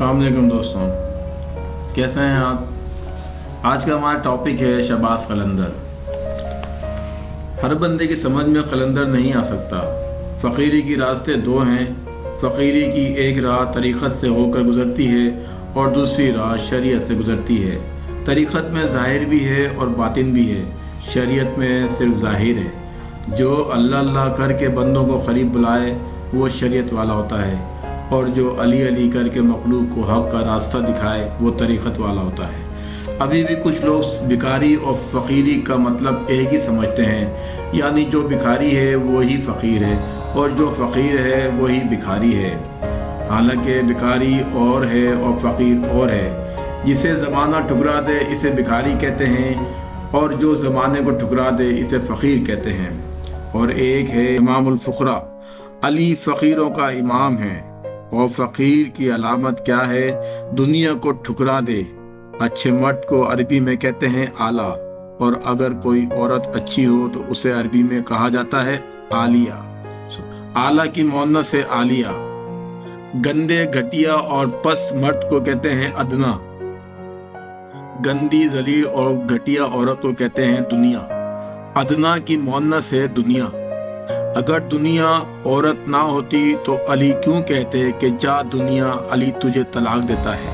अस्सलाम वालेकुम दोस्तों, कैसे हैं आप। आज का हमारा टॉपिक है शहबाज कलंदर। हर बंदे की समझ में कलंदर नहीं आ सकता। फ़कीरी की रास्ते दो हैं। फ़कीरी की एक राह तरीक़त से होकर गुज़रती है और दूसरी राह शरीयत से गुज़रती है। तरीक़त में ज़ाहिर भी है और बातिन भी है, शरीयत में सिर्फ ज़ाहिर है। जो अल्लाह अल्लाह करके बंदों को करीब बुलाए वो शरीयत वाला होता है, और जो अली अली करके मखलूक को हक़ का रास्ता दिखाए वो तरीक़त वाला होता है। अभी भी कुछ लोग भिखारी और फ़कीरी का मतलब एक ही समझते हैं, यानी जो भिखारी है वही फ़कीर है और जो फ़कीर है वही भिखारी है। हालांकि भिखारी और है और फ़कीर और है। जिसे ज़माना ठुकरा दे इसे भिखारी कहते हैं, और जो ज़माने को ठुकरा दे इसे फ़कीर कहते हैं। और एक है इमामुल फ़ुक़रा, अली फ़कीरों का इमाम है। और फ़कीर की अलामत क्या है? दुनिया को ठुकरा दे। अच्छे मर्द को अरबी में कहते हैं आला, और अगर कोई औरत अच्छी हो तो उसे अरबी में कहा जाता है आलिया। आला की मुअन्नस है आलिया। गंदे, घटिया और पस्त मर्द को कहते हैं अदना। गंदी, जलील और घटिया औरत को कहते हैं दुनिया। अदना की मुअन्नस है दुनिया। अगर दुनिया औरत ना होती तो अली क्यों कहते कि जा दुनिया, अली तुझे तलाक देता है।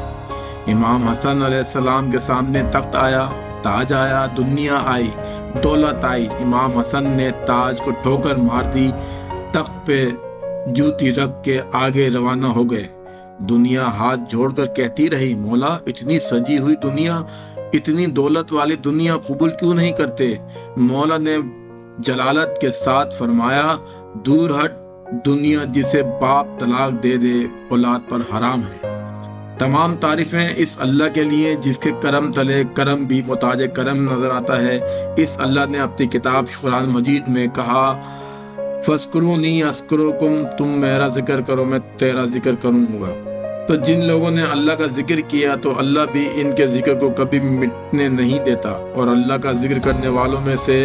इमाम हसन अलैहिस्सलाम के सामने तख्त आया, ताज आया, दुनिया आई, दौलत आई। इमाम हसन ने ताज को ठोकर मार दी, तख्त पे जूती रख के आगे रवाना हो गए। दुनिया हाथ जोड़कर कहती रही, मौला इतनी सजी हुई दुनिया, इतनी दौलत वाली दुनिया कबूल क्यों नहीं करते। मौला ने जलालत के साथ फरमाया, दूर हट दुनिया, जिसे बाप तलाक दे दे औलाद पर हराम है। तमाम तारीफ़ें इस अल्लाह के लिए जिसके करम तले करम भी मुताज करम नज़र आता है। इस अल्लाह ने अपनी किताब कुरान मजीद में कहा, फ़ज़्कुरूनी अज़्कुरुकुम, तुम मेरा जिक्र करो मैं तेरा जिक्र करूँगा। तो जिन लोगों ने अल्लाह का जिक्र किया तो अल्लाह भी इनके जिक्र को कभी मिटने नहीं देता। और अल्लाह का जिक्र करने वालों में से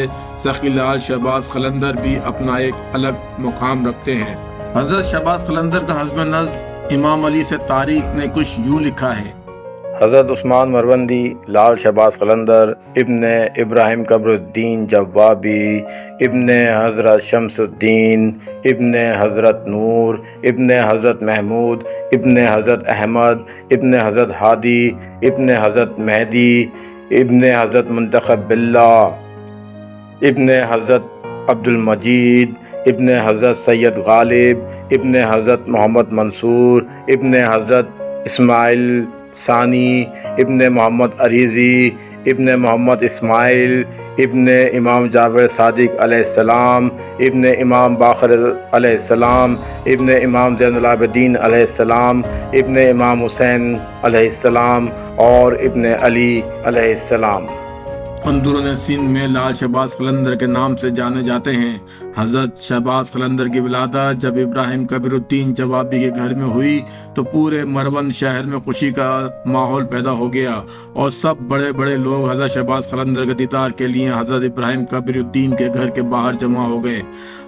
सखी लाल शहबाज कलंदर भी अपना एक अलग मुकाम रखते हैं। हज़रत शहबाज कलंदर का हज़्म नज़्म इमाम अली से तारीख़ ने कुछ यूँ लिखा है। हज़रत उस्मान मरवंदी, लाल शहबाज कलंदर, इब्ने इब्राहिम कब्रुद्दीन जवाबी, इब्ने हज़रत शमसुद्दीन, इब्ने हज़रत नूर, इब्ने हज़रत महमूद, इब्ने हज़रत अहमद, इब्ने हज़रत हादी, इब्ने हज़रत मेहदी, इब्ने हज़रत मुंतखब बिल्लाह, इब्ने हज़रत अब्दुल मजीद, इब्ने हज़रत सैयद गालिब, इब्ने हज़रत मोहम्मद मंसूर, इब्ने हज़रत इस्माइल सानी, इब्ने मोहम्मद अरीज़ी, इब्ने मोहम्मद इस्माइल, इब्ने इमाम जावेद सादिक अलैहिस्सलाम, इब्ने इमाम बाक़र अलैहिस्सलाम, इब्ने इमाम ज़ैनुल आबिदीन अलैहिस्सलाम, इब्ने इमाम हुसैन अलैहिस्सलाम और इब्ने अली अलैहिस्सलाम अंदरून सिंध में लाल शहबाज कलंदर के नाम से जाने जाते हैं। हज़रत शहबाज कलंदर की विलादत जब इब्राहिम कबीरुद्दीन जवाबी के घर में हुई तो पूरे मरवंद शहर में खुशी का माहौल पैदा हो गया, और सब बड़े बड़े लोग हज़रत शहबाज कलंदर के दीदार के लिए हज़रत इब्राहिम कबीरुद्दीन के घर के बाहर जमा हो गए।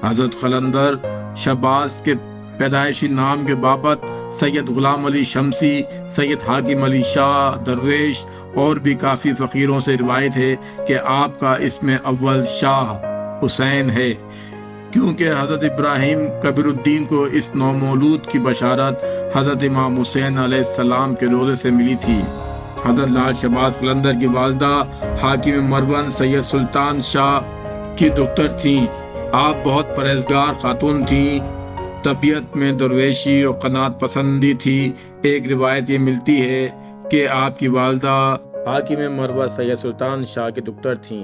हज़रत कलंदर शहबाज के पैदाइशी नाम के बाबत सैयद ग़ुलाम अली शमसी, सैयद हाकिम अली शाह दरवेश और भी काफ़ी फ़कीरों से रिवायत है कि आपका इसमें अव्वल शाह हुसैन है, क्योंकि हज़रत इब्राहिम कबीरुद्दीन को इस नौमौलूद की बशारत हज़रत इमाम हुसैन अलैहिस्सलाम के रोज़े से मिली थी। हज़रत लाल शहबाज कलंदर की वालदा हाकिम मरवन सैयद सुल्तान शाह की दुख्तर थीं। आप बहुत परहेज़गार खातून थीं, तबीयत में दरवेशी और क़नात पसंदी थी। एक रिवायत ये मिलती है कि आपकी वालदा हाकिम मरवा सैयद सुल्तान शाह की दुख्तर थीं।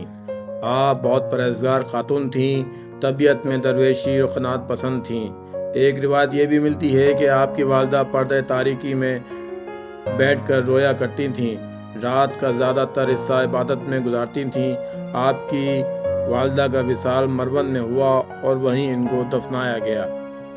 आप बहुत परहेज़गार खातून थीं, तबीयत में दरवेशी और क़नात पसंद थीं। एक रिवायत ये भी मिलती है कि आपकी वालदा पर्दे तारीकी में बैठकर रोया करती थीं, रात का ज़्यादातर हिस्सा इबादत में गुजारती थीं। आपकी वालदा का विसाल मरवन में हुआ और वहीं इनको दफनाया गया।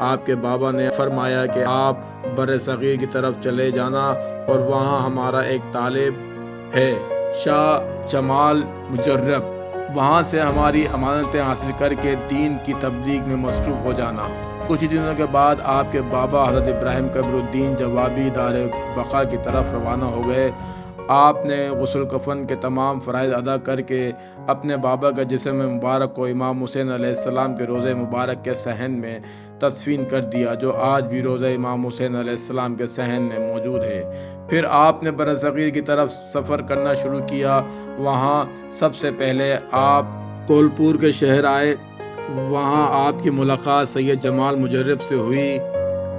आपके बाबा ने फरमाया कि आप बर सग़ीर की तरफ चले जाना और वहाँ हमारा एक तालिब है शाह जमाल मुजर्रब, वहाँ से हमारी अमानतें हासिल करके दीन की तबलीग में मसरूफ़ हो जाना। کچھ ہی دنوں کے بعد آپ کے بابا حضرت ابراہیم قبر الدین جوابی دار بقا کی طرف روانہ ہو گئے۔ آپ نے غسل کفن کے تمام فرائض ادا کر کے اپنے بابا کا جسم مبارک کو امام حسین علیہ السلام کے روضہ مبارک کے صحن میں تدفین کر دیا، جو آج بھی روضہ امام حسین علیہ السلام کے صحن میں موجود ہے۔ پھر آپ نے برصغیر کی طرف سفر کرنا شروع کیا۔ وہاں سب سے پہلے آپ کولپور کے شہر آئے۔ وہاں آپ کی ملاقات سید جمال مجرب سے ہوئی۔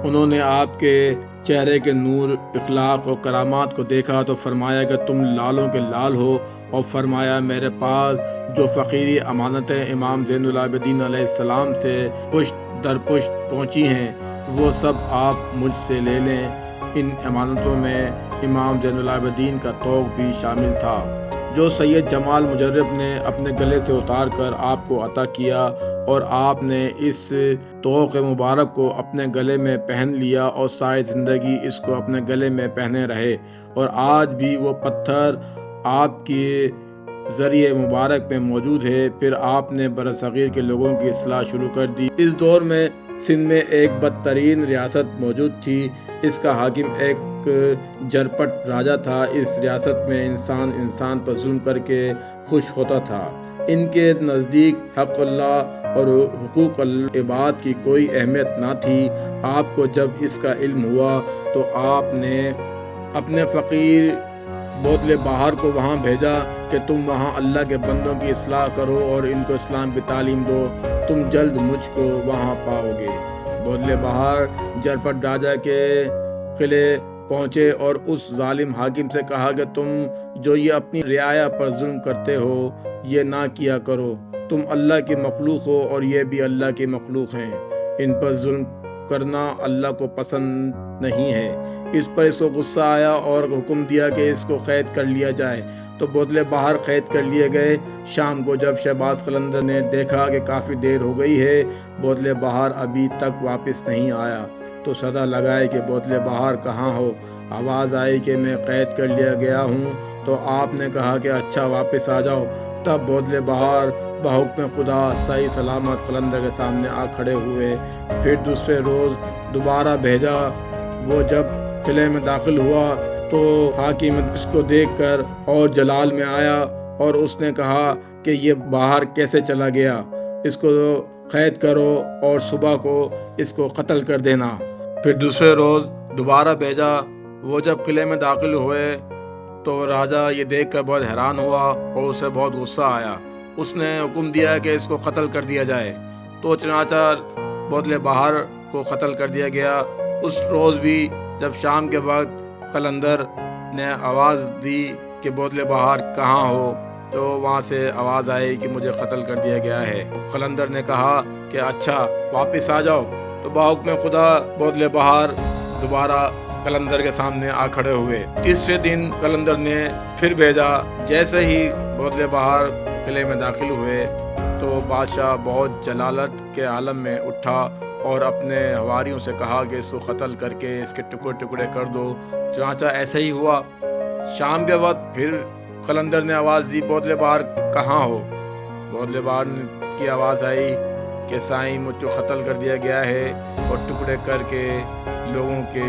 انہوں نے آپ کے چہرے کے نور، اخلاق اور کرامات کو دیکھا تو فرمایا کہ تم لالوں کے لال ہو، اور فرمایا میرے پاس جو فقیری امانتیں امام زین العابدین علیہ السلام سے پشت در پشت پہنچی ہیں وہ سب آپ مجھ سے لے لیں۔ ان امانتوں میں امام زین العابدین کا طوق بھی شامل تھا، جو سید جمال مجرب نے اپنے گلے سے اتار کر آپ کو عطا کیا، اور آپ نے اس طوق مبارک کو اپنے گلے میں پہن لیا اور ساری زندگی اس کو اپنے گلے میں پہنے رہے، اور آج بھی وہ پتھر آپ کے ذریعے مبارک میں موجود ہے۔ پھر آپ نے برصغیر کے لوگوں کی اصلاح شروع کر دی۔ اس دور میں سندھ میں ایک بدترین ریاست موجود تھی۔ اس کا حاکم ایک جرپٹ راجہ تھا۔ اس ریاست میں انسان پر ظلم کر کے خوش ہوتا تھا۔ ان کے نزدیک حق اللہ اور حقوق العباد کی کوئی اہمیت نہ تھی۔ آپ کو جب اس کا علم ہوا تو آپ نے اپنے فقیر بودلے بہار کو وہاں بھیجا کہ تم وہاں اللہ کے بندوں کی اصلاح کرو اور ان کو اسلام کی تعلیم دو، تم جلد مجھ کو وہاں پاؤ گے۔ بودلے بہار جرپٹ راجہ کے قلعے پہنچے اور اس ظالم حاکم سے کہا کہ تم جو یہ اپنی رعایا پر ظلم کرتے ہو یہ نہ کیا کرو، تم اللہ کی مخلوق ہو اور یہ بھی اللہ کی مخلوق ہیں، ان پر ظلم کرنا اللہ کو پسند نہیں ہے۔ اس پر اس کو غصہ آیا اور حکم دیا کہ اس کو قید کر لیا جائے، تو بودلے بہار قید کر لیے گئے۔ شام کو جب شہباز قلندر نے دیکھا کہ کافی دیر ہو گئی ہے، بودلے بہار ابھی تک واپس نہیں آیا، تو صدا لگائے کہ بودلے بہار کہاں ہو؟ آواز آئی کہ میں قید کر لیا گیا ہوں۔ تو آپ نے کہا کہ اچھا واپس آ جاؤ۔ تب بودلے بہار بحکم خدا صحیح سلامت قلندر کے سامنے آ کھڑے ہوئے۔ پھر دوسرے روز دوبارہ بھیجا۔ وہ جب قلعے میں داخل ہوا تو حاکم اس کو دیکھ کر اور جلال میں آیا، اور اس نے کہا کہ یہ باہر کیسے چلا گیا؟ اس کو قید کرو اور صبح کو اس کو قتل کر دینا۔ پھر دوسرے روز دوبارہ بھیجا۔ وہ جب قلعے میں داخل ہوئے تو راجہ یہ دیکھ کر بہت حیران ہوا اور اسے بہت غصہ آیا۔ اس نے حکم دیا کہ اس کو قتل کر دیا جائے، تو چنانچہ بودلے بہار کو قتل کر دیا گیا۔ اس روز بھی جب شام کے وقت قلندر نے آواز دی کہ بودلے بہار کہاں ہو، تو وہاں سے آواز آئی کہ مجھے قتل کر دیا گیا ہے۔ قلندر نے کہا کہ اچھا واپس آ جاؤ۔ تو بحکم خدا بودلے بہار دوبارہ قلندر کے سامنے آ کھڑے ہوئے۔ تیسرے دن قلندر نے پھر بھیجا۔ جیسے ہی بودلے بہار قلعے میں داخل ہوئے تو بادشاہ بہت جلالت کے عالم میں اٹھا اور اپنے حواریوں سے کہا کہ اس کو قتل کر کے اس کے ٹکڑے ٹکڑے کر دو۔ چنانچہ ایسا ہی ہوا۔ شام کے وقت پھر قلندر نے آواز دی بودلے بہار کہاں ہو؟ بودلے بہار کی آواز آئی کہ سائیں مجھ کو قتل کر دیا گیا ہے اور ٹکڑے کر کے لوگوں کے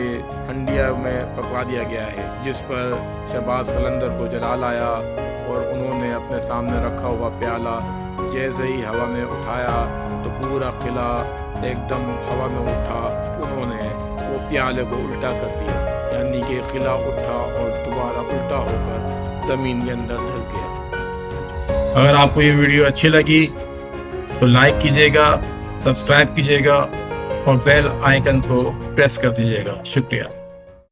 ہنڈیا میں پکوا دیا گیا ہے، جس پر شہباز قلندر کو جلال آیا اور انہوں نے اپنے سامنے رکھا ہوا پیالہ جیسے ہی ہوا میں اٹھایا تو پورا قلعہ ایک دم ہوا میں اٹھا۔ انہوں نے وہ پیالے کو الٹا کر دیا، یعنی کہ قلعہ اٹھا اور دوبارہ الٹا ہو کر زمین کے اندر دھس گیا۔ اگر آپ کو یہ ویڈیو اچھی لگی تو لائک کیجیے گا، سبسکرائب کیجیے گا اور بیل آئیکن کو پریس کر دیجیے گا۔ شکریہ۔